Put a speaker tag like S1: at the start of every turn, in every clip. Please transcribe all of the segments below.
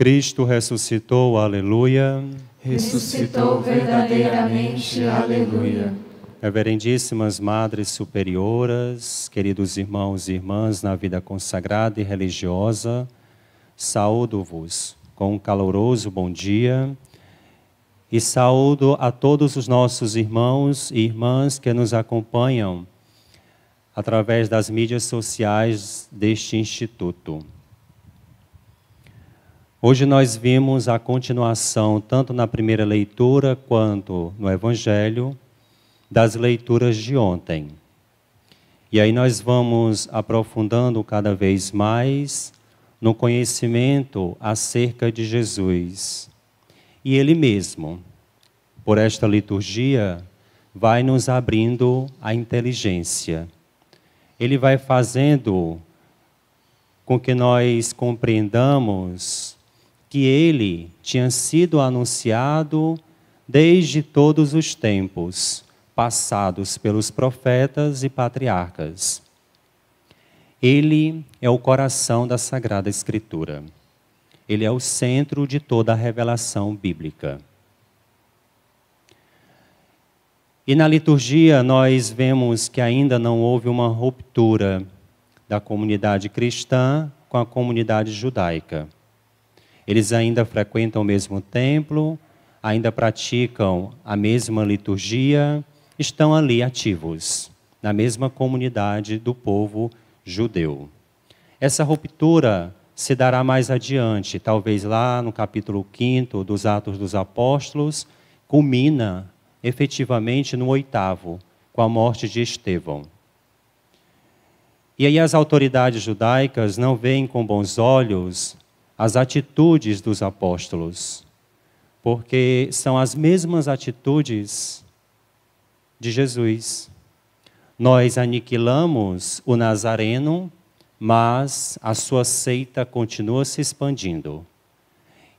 S1: Cristo ressuscitou, aleluia.
S2: Ressuscitou verdadeiramente, aleluia.
S1: Reverendíssimas Madres Superioras, queridos irmãos e irmãs na vida consagrada e religiosa, saúdo-vos com um caloroso bom dia e saúdo a todos os nossos irmãos e irmãs que nos acompanham através das mídias sociais deste Instituto. Hoje nós vimos a continuação, tanto na primeira leitura quanto no Evangelho, das leituras de ontem. E aí nós vamos aprofundando cada vez mais no conhecimento acerca de Jesus. E Ele mesmo, por esta liturgia, vai nos abrindo a inteligência. Ele vai fazendo com que nós compreendamos que Ele tinha sido anunciado desde todos os tempos, passados pelos profetas e patriarcas. Ele é o coração da Sagrada Escritura. Ele é o centro de toda a revelação bíblica. E na liturgia nós vemos que ainda não houve uma ruptura da comunidade cristã com a comunidade judaica. Eles ainda frequentam o mesmo templo, ainda praticam a mesma liturgia, estão ali ativos, na mesma comunidade do povo judeu. Essa ruptura se dará mais adiante, talvez lá no capítulo 5 dos Atos dos Apóstolos, culmina efetivamente no 8º, com a morte de Estevão. E aí as autoridades judaicas não veem com bons olhos as atitudes dos apóstolos, porque são as mesmas atitudes de Jesus. Nós aniquilamos o Nazareno, mas a sua seita continua se expandindo.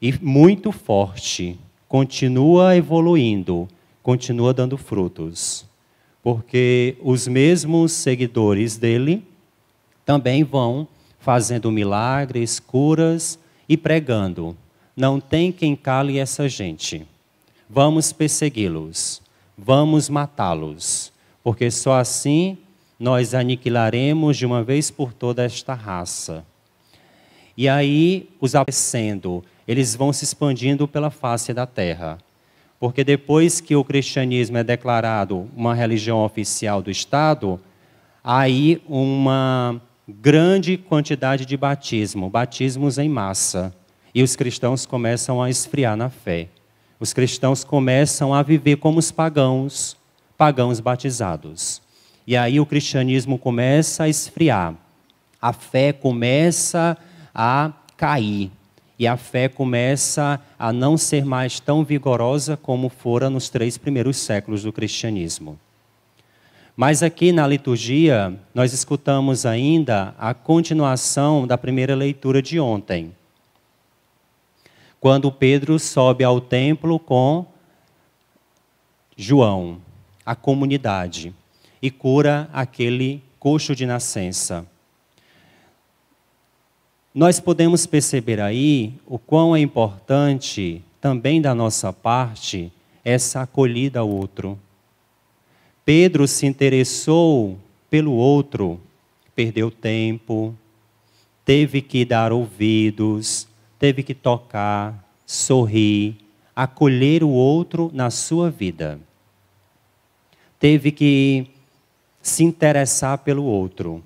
S1: E muito forte, continua evoluindo, continua dando frutos. Porque os mesmos seguidores dele também vão fazendo milagres, curas e pregando. Não tem quem cale essa gente. Vamos persegui-los, vamos matá-los, porque só assim nós aniquilaremos de uma vez por toda esta raça. E aí, os aparecendo, eles vão se expandindo pela face da terra. Porque depois que o cristianismo é declarado uma religião oficial do Estado, há aí uma grande quantidade de batismos em massa. E os cristãos começam a esfriar na fé. Os cristãos começam a viver como os pagãos batizados. E aí o cristianismo começa a esfriar. A fé começa a cair. E a fé começa a não ser mais tão vigorosa como fora nos 3 primeiros séculos do cristianismo. Mas aqui na liturgia, nós escutamos ainda a continuação da primeira leitura de ontem. Quando Pedro sobe ao templo com João, a comunidade, e cura aquele coxo de nascença. Nós podemos perceber aí o quão é importante, também da nossa parte, essa acolhida ao outro. Pedro se interessou pelo outro, perdeu tempo, teve que dar ouvidos, teve que tocar, sorrir, acolher o outro na sua vida. Teve que se interessar pelo outro.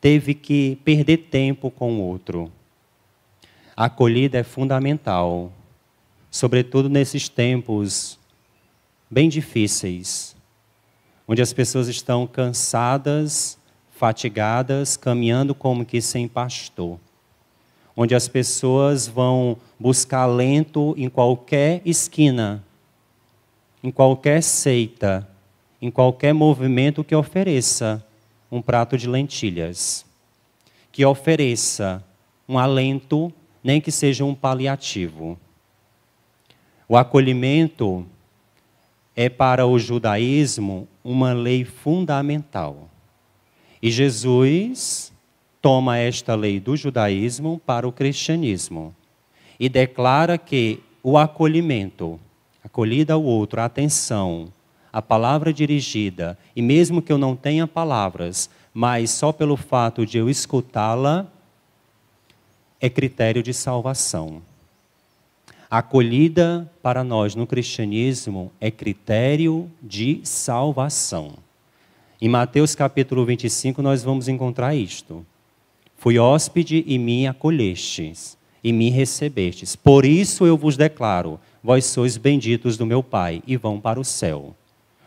S1: Teve que perder tempo com o outro. A acolhida é fundamental, sobretudo nesses tempos bem difíceis, onde as pessoas estão cansadas, fatigadas, caminhando como que sem pastor. Onde as pessoas vão buscar alento em qualquer esquina, em qualquer seita, em qualquer movimento que ofereça um prato de lentilhas, que ofereça um alento, nem que seja um paliativo. O acolhimento é para o judaísmo uma lei fundamental. E Jesus toma esta lei do judaísmo para o cristianismo. e declara que o acolhimento, acolhida ao outro, a atenção, a palavra dirigida, e mesmo que eu não tenha palavras, mas só pelo fato de eu escutá-la, é critério de salvação. A acolhida para nós no cristianismo é critério de salvação. Em Mateus capítulo 25 nós vamos encontrar isto. Fui hóspede e me acolhestes, e me recebestes. Por isso eu vos declaro, vós sois benditos do meu Pai, e vão para o céu.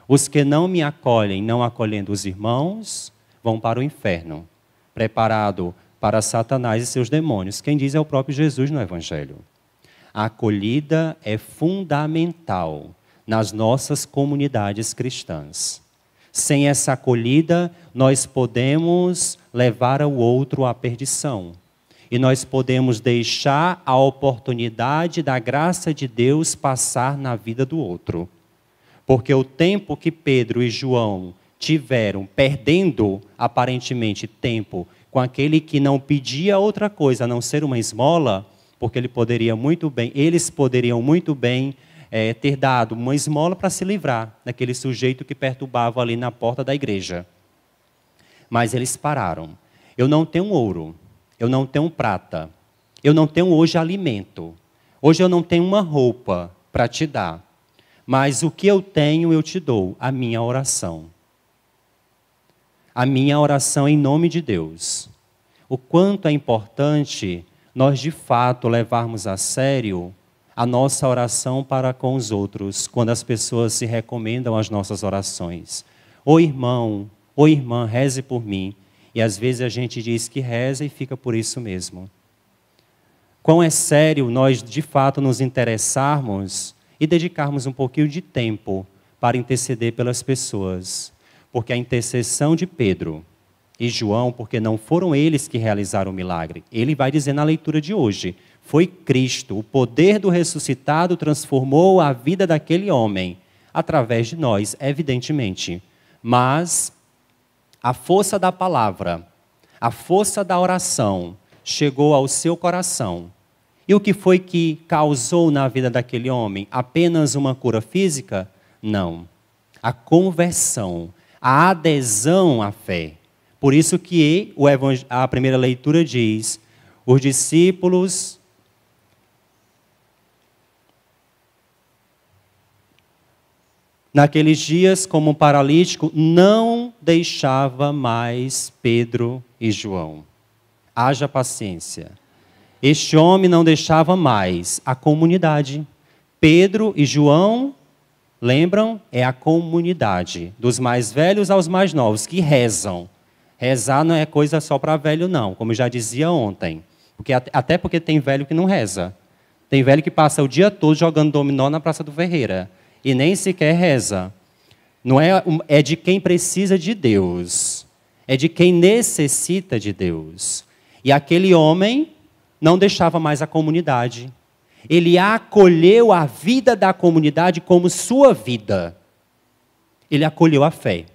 S1: Os que não me acolhem, não acolhendo os irmãos, vão para o inferno, preparado para Satanás e seus demônios. Quem diz é o próprio Jesus no Evangelho. A acolhida é fundamental nas nossas comunidades cristãs. Sem essa acolhida, nós podemos levar o outro à perdição. E nós podemos deixar a oportunidade da graça de Deus passar na vida do outro. Porque o tempo que Pedro e João tiveram perdendo, aparentemente, tempo com aquele que não pedia outra coisa a não ser uma esmola, porque eles poderiam muito bem ter dado uma esmola para se livrar daquele sujeito que perturbava ali na porta da igreja. Mas eles pararam. Eu não tenho ouro, eu não tenho prata, eu não tenho hoje alimento, hoje eu não tenho uma roupa para te dar, mas o que eu tenho eu te dou, a minha oração. A minha oração em nome de Deus. O quanto é importante nós de fato levarmos a sério a nossa oração para com os outros, quando as pessoas se recomendam às nossas orações. Ô irmão, ô irmã, reze por mim. E às vezes a gente diz que reza e fica por isso mesmo. Quão é sério nós de fato nos interessarmos e dedicarmos um pouquinho de tempo para interceder pelas pessoas. Porque a intercessão de Pedro e João, porque não foram eles que realizaram o milagre. Ele vai dizer na leitura de hoje, foi Cristo, o poder do ressuscitado transformou a vida daquele homem, através de nós, evidentemente. Mas a força da palavra, a força da oração, chegou ao seu coração. E o que foi que causou na vida daquele homem? Apenas uma cura física? Não. A conversão, a adesão à fé. Por isso que a primeira leitura diz, os discípulos naqueles dias, como um paralítico, não deixava mais Pedro e João. Haja paciência. Este homem não deixava mais a comunidade. Pedro e João, lembram? É a comunidade, dos mais velhos aos mais novos, que rezam. Rezar não é coisa só para velho, não, como eu já dizia ontem. Até porque tem velho que não reza. Tem velho que passa o dia todo jogando dominó na Praça do Ferreira. E nem sequer reza. Não é de quem precisa de Deus. É de quem necessita de Deus. E aquele homem não deixava mais a comunidade. Ele acolheu a vida da comunidade como sua vida. Ele acolheu a fé.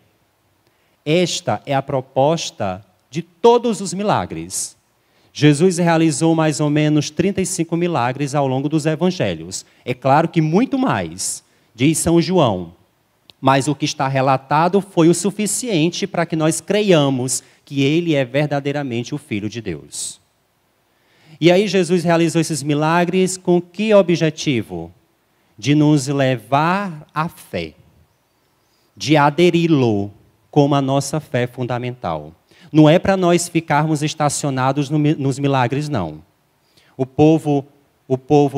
S1: Esta é a proposta de todos os milagres. Jesus realizou mais ou menos 35 milagres ao longo dos evangelhos. É claro que muito mais, diz São João. Mas o que está relatado foi o suficiente para que nós creiamos que ele é verdadeiramente o Filho de Deus. E aí Jesus realizou esses milagres com que objetivo? De nos levar à fé, de aderi-lo como a nossa fé fundamental. Não é para nós ficarmos estacionados nos milagres, não. O povo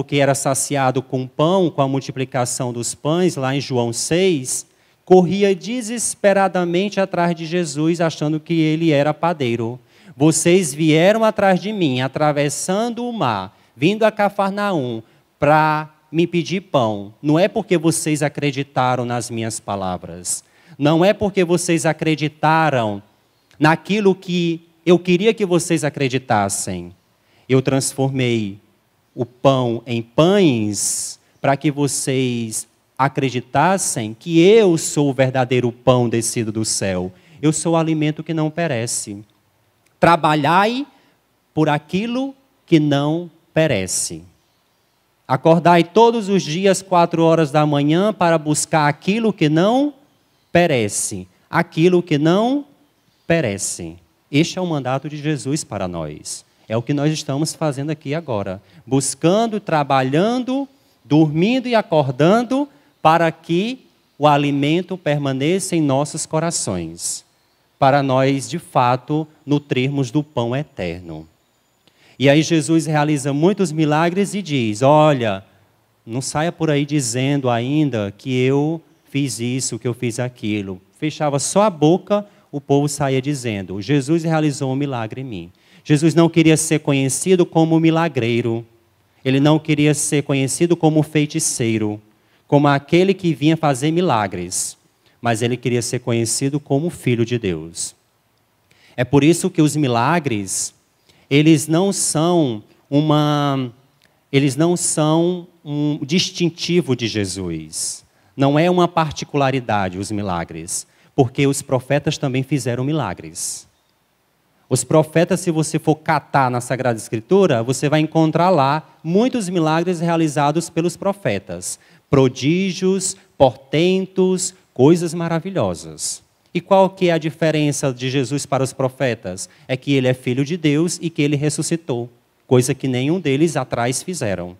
S1: que era saciado com pão, com a multiplicação dos pães, lá em João 6, corria desesperadamente atrás de Jesus, achando que ele era padeiro. Vocês vieram atrás de mim, atravessando o mar, vindo a Cafarnaum, para me pedir pão. Não é porque vocês acreditaram nas minhas palavras. Não é porque vocês acreditaram naquilo que eu queria que vocês acreditassem. Eu transformei o pão em pães para que vocês acreditassem que eu sou o verdadeiro pão descido do céu. Eu sou o alimento que não perece. Trabalhai por aquilo que não perece. Acordai todos os dias 4 horas da manhã para buscar aquilo que não perece. Aquilo que não perece. Este é o mandato de Jesus para nós. É o que nós estamos fazendo aqui agora. Buscando, trabalhando, dormindo e acordando para que o alimento permaneça em nossos corações. Para nós, de fato, nutrirmos do pão eterno. E aí Jesus realiza muitos milagres e diz, olha, não saia por aí dizendo ainda que eu fiz isso, que eu fiz aquilo. Fechava só a boca, o povo saía dizendo, Jesus realizou um milagre em mim. Jesus não queria ser conhecido como milagreiro. Ele não queria ser conhecido como feiticeiro, como aquele que vinha fazer milagres. Mas ele queria ser conhecido como Filho de Deus. É por isso que os milagres, eles não são um distintivo de Jesus. Não é uma particularidade os milagres, porque os profetas também fizeram milagres. Os profetas, se você for catar na Sagrada Escritura, você vai encontrar lá muitos milagres realizados pelos profetas. Prodígios, portentos, coisas maravilhosas. E qual que é a diferença de Jesus para os profetas? É que ele é Filho de Deus e que ele ressuscitou, coisa que nenhum deles atrás fizeram.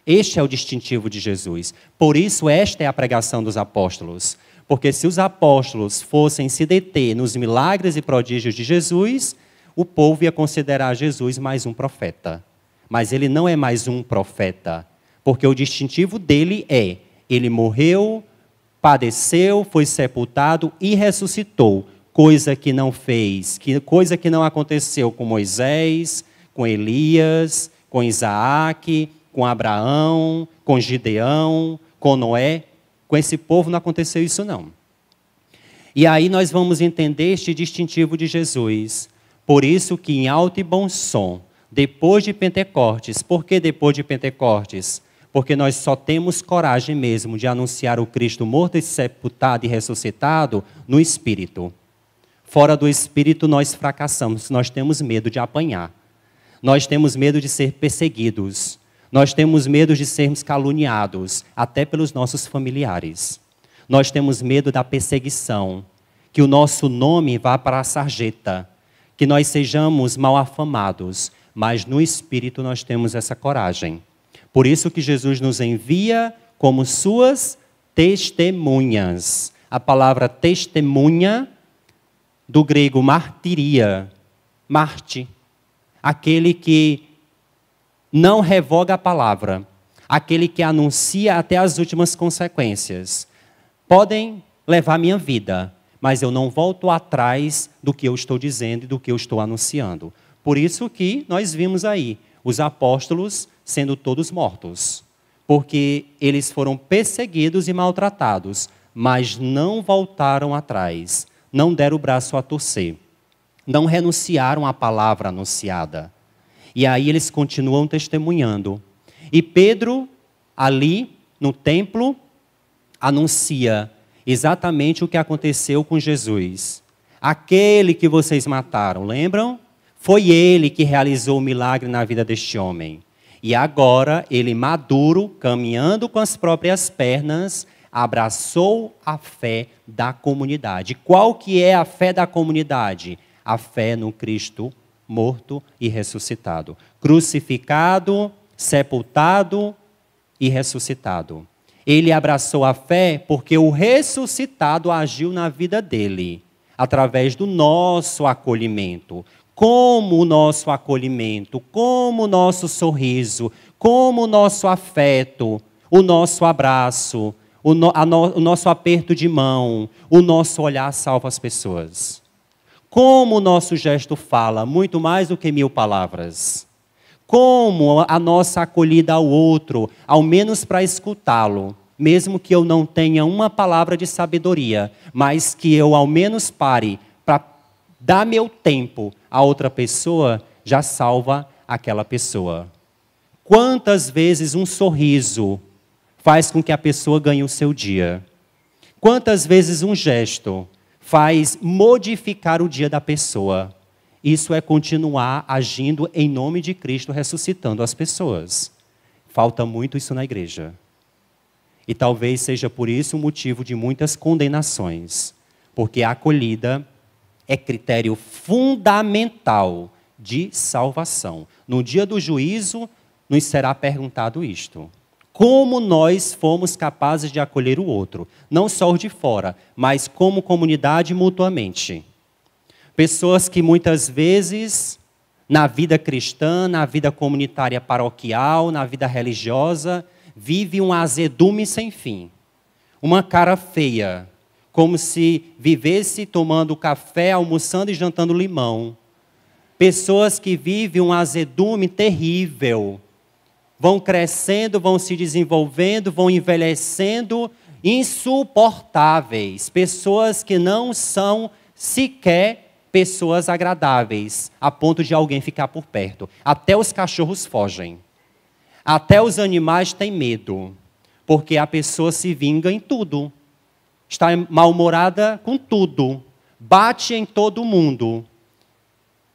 S1: Este é o distintivo de Jesus. Por isso, esta é a pregação dos apóstolos. Porque se os apóstolos fossem se deter nos milagres e prodígios de Jesus, o povo ia considerar Jesus mais um profeta. Mas ele não é mais um profeta, porque o distintivo dele é, ele morreu, padeceu, foi sepultado e ressuscitou, coisa que não fez, coisa que não aconteceu com Moisés, com Elias, com Isaac, com Abraão, com Gideão, com Noé. Com esse povo não aconteceu isso não. E aí nós vamos entender este distintivo de Jesus. Por isso que em alto e bom som, depois de Pentecostes, por que depois de Pentecostes? Porque nós só temos coragem mesmo de anunciar o Cristo morto e sepultado e ressuscitado no Espírito. Fora do Espírito nós fracassamos, nós temos medo de apanhar. Nós temos medo de ser perseguidos. Nós temos medo de sermos caluniados, até pelos nossos familiares. Nós temos medo da perseguição, que o nosso nome vá para a sarjeta, que nós sejamos mal afamados, mas no Espírito nós temos essa coragem. Por isso que Jesus nos envia como suas testemunhas. A palavra testemunha, do grego martiria, Marte, aquele que não revoga a palavra, aquele que anuncia até as últimas consequências. Podem levar minha vida, mas eu não volto atrás do que eu estou dizendo e do que eu estou anunciando. Por isso que nós vimos aí os apóstolos sendo todos mortos, porque eles foram perseguidos e maltratados, mas não voltaram atrás, não deram o braço a torcer, não renunciaram à palavra anunciada. E aí eles continuam testemunhando. E Pedro, ali no templo, anuncia exatamente o que aconteceu com Jesus. Aquele que vocês mataram, lembram? Foi ele que realizou o milagre na vida deste homem. E agora, ele maduro, caminhando com as próprias pernas, abraçou a fé da comunidade. Qual que é a fé da comunidade? A fé no Cristo morto e ressuscitado. Crucificado, sepultado e ressuscitado. Ele abraçou a fé porque o ressuscitado agiu na vida dele, através do nosso acolhimento. Como o nosso acolhimento, como o nosso sorriso, como o nosso afeto, o nosso abraço, o nosso aperto de mão, o nosso olhar salva as pessoas. Como o nosso gesto fala, muito mais do que 1000 palavras. Como a nossa acolhida ao outro, ao menos para escutá-lo, mesmo que eu não tenha uma palavra de sabedoria, mas que eu ao menos pare para dar meu tempo a outra pessoa, já salva aquela pessoa. Quantas vezes um sorriso faz com que a pessoa ganhe o seu dia? Quantas vezes um gesto faz modificar o dia da pessoa? Isso é continuar agindo em nome de Cristo, ressuscitando as pessoas. Falta muito isso na igreja. E talvez seja por isso o motivo de muitas condenações. Porque a acolhida é critério fundamental de salvação. No dia do juízo, nos será perguntado isto. Como nós fomos capazes de acolher o outro? Não só o de fora, mas como comunidade mutuamente. Pessoas que muitas vezes, na vida cristã, na vida comunitária paroquial, na vida religiosa, vivem um azedume sem fim. Uma cara feia, como se vivesse tomando café, almoçando e jantando limão. Pessoas que vivem um azedume terrível. Vão crescendo, vão se desenvolvendo, vão envelhecendo, insuportáveis. Pessoas que não são sequer pessoas agradáveis, a ponto de alguém ficar por perto. Até os cachorros fogem. Até os animais têm medo, porque a pessoa se vinga em tudo. Está mal-humorada com tudo. Bate em todo mundo.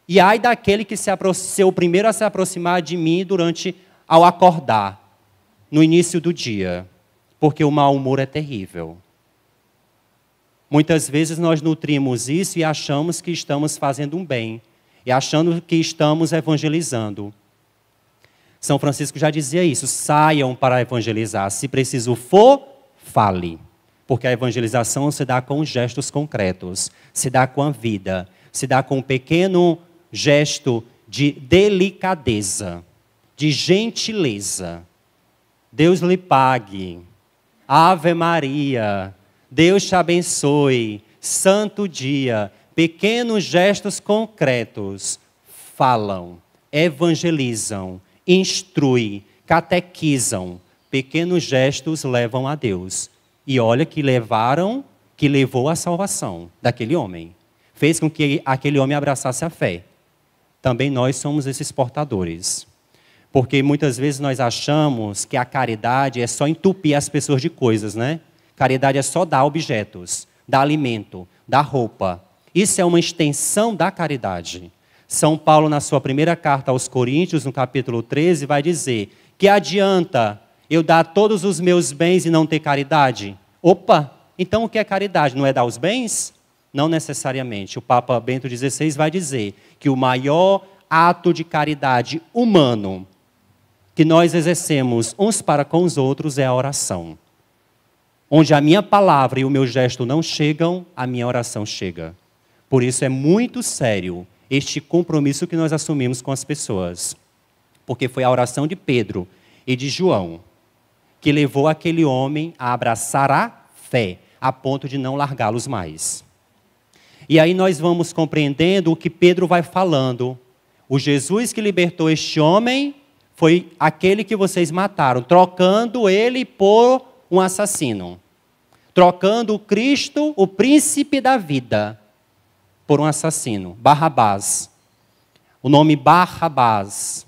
S1: E ai daquele que ser o primeiro a se aproximar de mim ao acordar, no início do dia, porque o mau humor é terrível. Muitas vezes nós nutrimos isso e achamos que estamos fazendo um bem, e achando que estamos evangelizando. São Francisco já dizia isso, saiam para evangelizar, se preciso for, fale. Porque a evangelização se dá com gestos concretos, se dá com a vida, se dá com um pequeno gesto de delicadeza, de gentileza. Deus lhe pague. Ave Maria. Deus te abençoe. Santo dia. Pequenos gestos concretos falam, evangelizam, instruem, catequizam. Pequenos gestos levam a Deus. E olha que levou à salvação daquele homem. Fez com que aquele homem abraçasse a fé. Também nós somos esses portadores. Porque muitas vezes nós achamos que a caridade é só entupir as pessoas de coisas, né? Caridade é só dar objetos, dar alimento, dar roupa. Isso é uma extensão da caridade. São Paulo, na sua primeira carta aos Coríntios, no capítulo 13, vai dizer: que adianta eu dar todos os meus bens e não ter caridade? Opa! Então o que é caridade? Não é dar os bens? Não necessariamente. O Papa Bento XVI vai dizer que o maior ato de caridade humano que nós exercemos uns para com os outros é a oração. Onde a minha palavra e o meu gesto não chegam, a minha oração chega. Por isso é muito sério este compromisso que nós assumimos com as pessoas. Porque foi a oração de Pedro e de João que levou aquele homem a abraçar a fé, a ponto de não largá-los mais. E aí nós vamos compreendendo o que Pedro vai falando. O Jesus que libertou este homem foi aquele que vocês mataram, trocando ele por um assassino. Trocando o Cristo, o príncipe da vida, por um assassino, Barrabás. O nome Barrabás.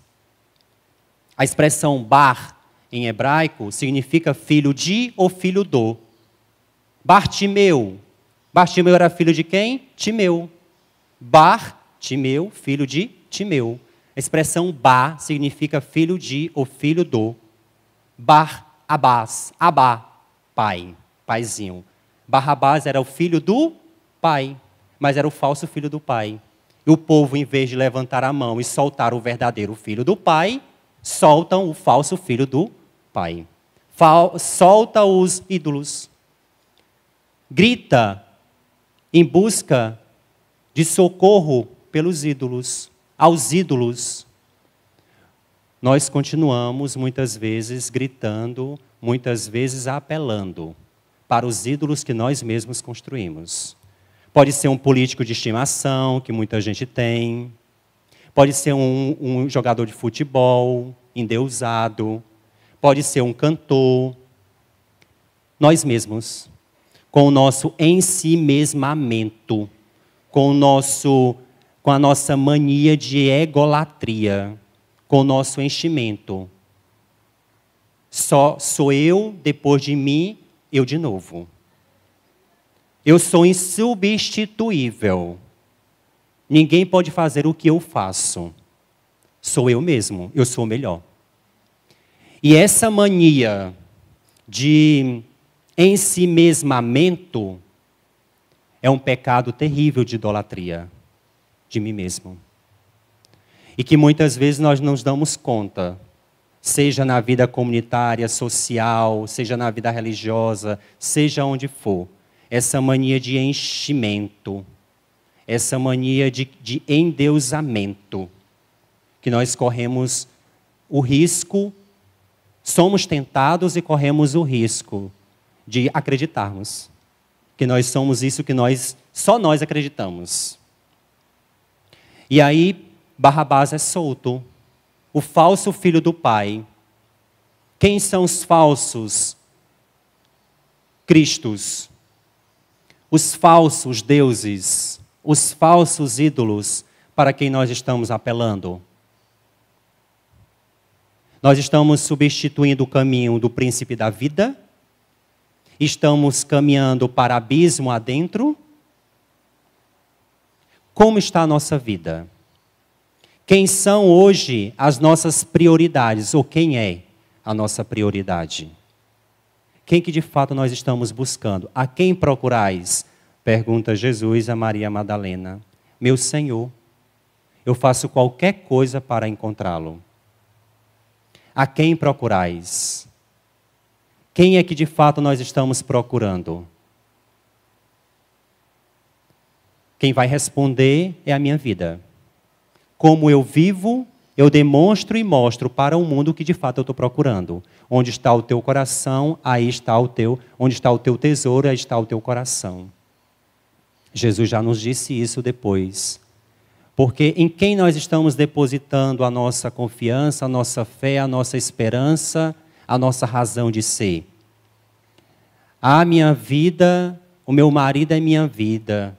S1: A expressão bar, em hebraico, significa filho de ou filho do. Bartimeu. Bartimeu era filho de quem? Timeu. Bartimeu, filho de Timeu. A expressão Bar significa filho de ou filho do. Barrabás, Abá, pai, paizinho. Barrabás era o filho do pai, mas era o falso filho do pai. E o povo, em vez de levantar a mão e soltar o verdadeiro filho do pai, soltam o falso filho do pai. Solta os ídolos. Grita em busca de socorro pelos ídolos, aos ídolos. Nós continuamos muitas vezes gritando, muitas vezes apelando para os ídolos que nós mesmos construímos. Pode ser um político de estimação, que muita gente tem. Pode ser um jogador de futebol, endeusado. Pode ser um cantor. Nós mesmos, com o nosso ensimesmamento, com a nossa mania de egolatria, com o nosso enchimento. Só sou eu, depois de mim, eu de novo. Eu sou insubstituível. Ninguém pode fazer o que eu faço. Sou eu mesmo, eu sou o melhor. E essa mania de ensimesmamento é um pecado terrível de idolatria de mim mesmo. E que muitas vezes nós não nos damos conta, seja na vida comunitária, social, seja na vida religiosa, seja onde for. Essa mania de enchimento, essa mania de endeusamento, que nós corremos o risco, somos tentados e corremos o risco de acreditarmos que nós somos isso que só nós acreditamos. E aí, Barrabás é solto, o falso filho do pai. Quem são os falsos cristos? Os falsos deuses, os falsos ídolos para quem nós estamos apelando? Nós estamos substituindo o caminho do príncipe da vida? Estamos caminhando para abismo adentro? Como está a nossa vida? Quem são hoje as nossas prioridades? Ou quem é a nossa prioridade? Quem que de fato nós estamos buscando? A quem procurais? Pergunta Jesus a Maria Madalena. Meu Senhor, eu faço qualquer coisa para encontrá-lo. A quem procurais? Quem é que de fato nós estamos procurando? Quem vai responder é a minha vida. Como eu vivo, eu demonstro e mostro para o mundo o que de fato eu estou procurando. Onde está o teu coração, aí está onde está o teu tesouro, aí está o teu coração. Jesus já nos disse isso depois. Porque em quem nós estamos depositando a nossa confiança, a nossa fé, a nossa esperança, a nossa razão de ser? A minha vida, o meu marido é minha vida.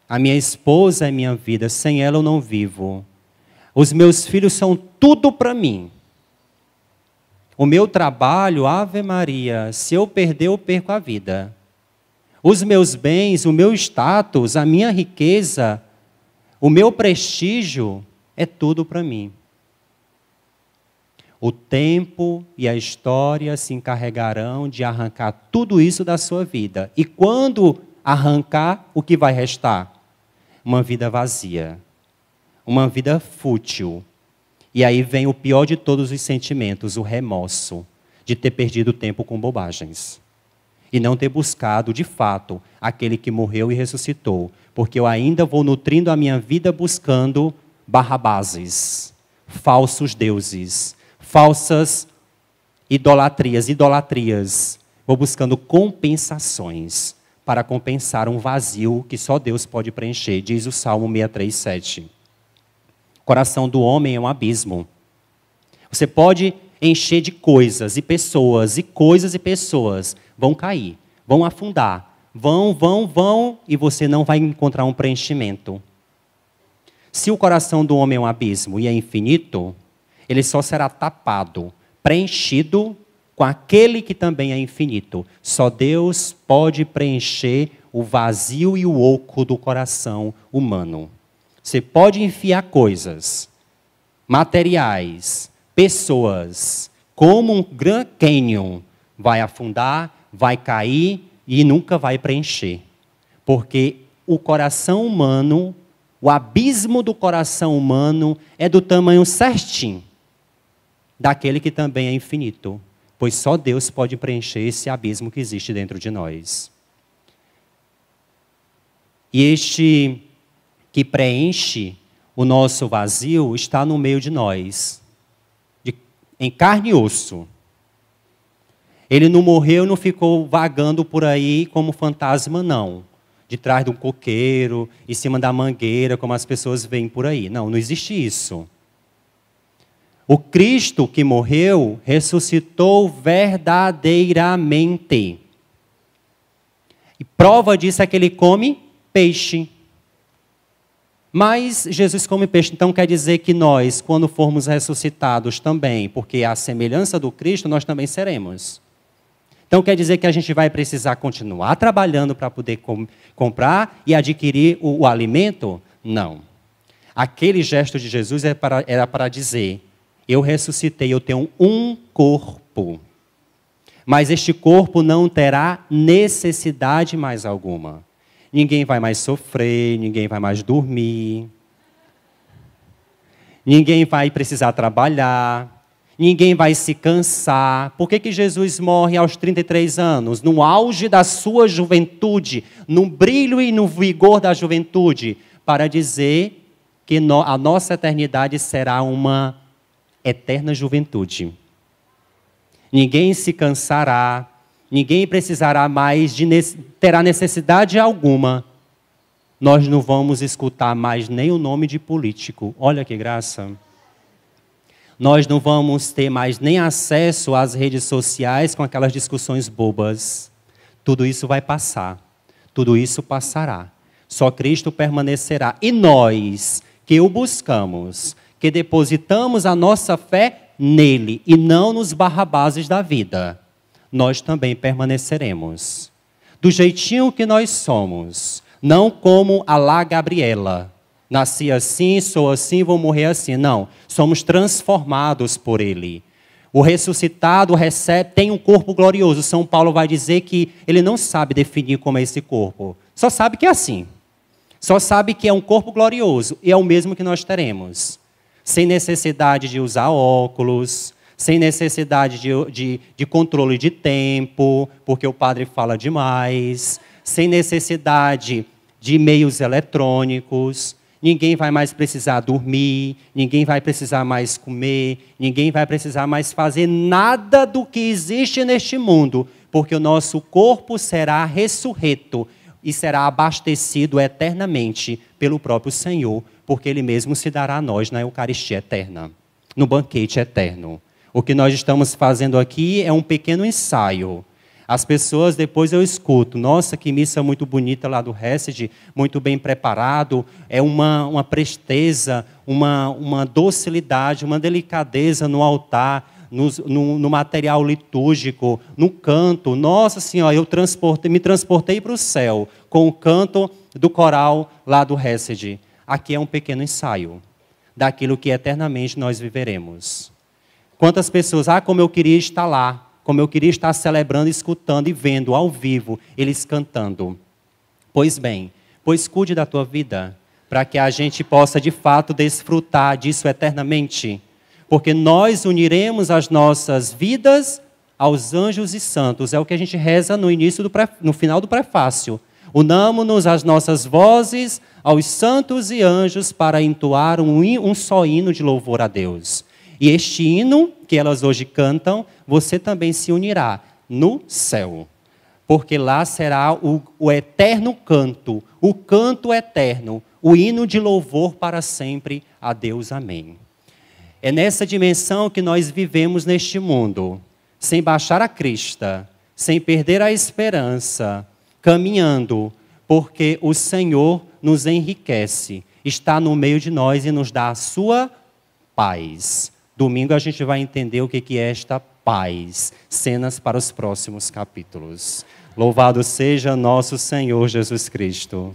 S1: A minha esposa é minha vida, sem ela eu não vivo. Os meus filhos são tudo para mim. O meu trabalho, Ave Maria, se eu perder, eu perco a vida. Os meus bens, o meu status, a minha riqueza, o meu prestígio, é tudo para mim. O tempo e a história se encarregarão de arrancar tudo isso da sua vida. E quando arrancar, o que vai restar? Uma vida vazia, uma vida fútil. E aí vem o pior de todos os sentimentos, o remorso de ter perdido tempo com bobagens. E não ter buscado, de fato, aquele que morreu e ressuscitou. Porque eu ainda vou nutrindo a minha vida buscando barrabases, falsos deuses, falsas idolatrias. Vou buscando compensações para compensar um vazio que só Deus pode preencher, diz o Salmo 63:7. O coração do homem é um abismo. Você pode encher de coisas e pessoas, e coisas e pessoas vão cair, vão afundar, vão, e você não vai encontrar um preenchimento. Se o coração do homem é um abismo e é infinito, ele só será tapado, preenchido com aquele que também é infinito. Só Deus pode preencher o vazio e o oco do coração humano. Você pode enfiar coisas, materiais, pessoas, como um Grand Canyon, vai afundar, vai cair e nunca vai preencher. Porque o coração humano, o abismo do coração humano é do tamanho certinho daquele que também é infinito. Pois só Deus pode preencher esse abismo que existe dentro de nós. E este que preenche o nosso vazio está no meio de nós, em carne e osso. Ele não morreu, não ficou vagando por aí como fantasma, não. De trás de um coqueiro, em cima da mangueira, como as pessoas veem por aí. Não, não existe isso. O Cristo que morreu, ressuscitou verdadeiramente. E prova disso é que ele come peixe. Mas Jesus come peixe, então quer dizer que nós, quando formos ressuscitados também, porque a semelhança do Cristo, nós também seremos. Então quer dizer que a gente vai precisar continuar trabalhando para poder comprar e adquirir o alimento? Não. Aquele gesto de Jesus era para dizer: Eu ressuscitei, eu tenho um corpo. Mas este corpo não terá necessidade mais alguma. Ninguém vai mais sofrer, ninguém vai mais dormir. Ninguém vai precisar trabalhar. Ninguém vai se cansar. Por que Jesus morre aos 33 anos? No auge da sua juventude, no brilho e no vigor da juventude, para dizer que a nossa eternidade será uma eterna juventude. Ninguém se cansará, ninguém precisará mais, terá necessidade alguma. Nós não vamos escutar mais nem o nome de político. Olha que graça. Nós não vamos ter mais nem acesso às redes sociais com aquelas discussões bobas. Tudo isso vai passar. Tudo isso passará. Só Cristo permanecerá. E nós, que o buscamos, que depositamos a nossa fé nele e não nos Barrabás da vida, nós também permaneceremos. Do jeitinho que nós somos, não como a lá Gabriela. Nasci assim, sou assim, vou morrer assim. Não, somos transformados por ele. O ressuscitado tem um corpo glorioso. São Paulo vai dizer que ele não sabe definir como é esse corpo. Só sabe que é assim. Só sabe que é um corpo glorioso e é o mesmo que nós teremos. Sem necessidade de usar óculos, sem necessidade de controle de tempo, porque o padre fala demais, sem necessidade de meios eletrônicos. Ninguém vai mais precisar dormir, ninguém vai precisar mais comer, ninguém vai precisar mais fazer nada do que existe neste mundo, porque o nosso corpo será ressurreto e será abastecido eternamente pelo próprio Senhor, porque Ele mesmo se dará a nós na Eucaristia eterna, no banquete eterno. O que nós estamos fazendo aqui é um pequeno ensaio. As pessoas, depois eu escuto, nossa, que missa muito bonita lá do Hesed, muito bem preparado, é uma presteza, uma docilidade, uma delicadeza no altar, no material litúrgico, no canto. Nossa Senhora, me transportei para o céu com o canto do coral lá do Hesed. Aqui é um pequeno ensaio daquilo que eternamente nós viveremos. Quantas pessoas, como eu queria estar lá, como eu queria estar celebrando, escutando e vendo ao vivo eles cantando. Pois bem, cuide da tua vida, para que a gente possa de fato desfrutar disso eternamente. Porque nós uniremos as nossas vidas aos anjos e santos. É o que a gente reza no final do prefácio. Unamo-nos as nossas vozes aos santos e anjos para entoar um só hino de louvor a Deus. E este hino que elas hoje cantam, você também se unirá no céu. Porque lá será o eterno canto, o canto eterno, o hino de louvor para sempre a Deus. Amém. É nessa dimensão que nós vivemos neste mundo, sem baixar a crista, sem perder a esperança, caminhando, porque o Senhor nos enriquece, está no meio de nós e nos dá a sua paz. Domingo a gente vai entender o que é esta paz, cenas para os próximos capítulos. Louvado seja nosso Senhor Jesus Cristo.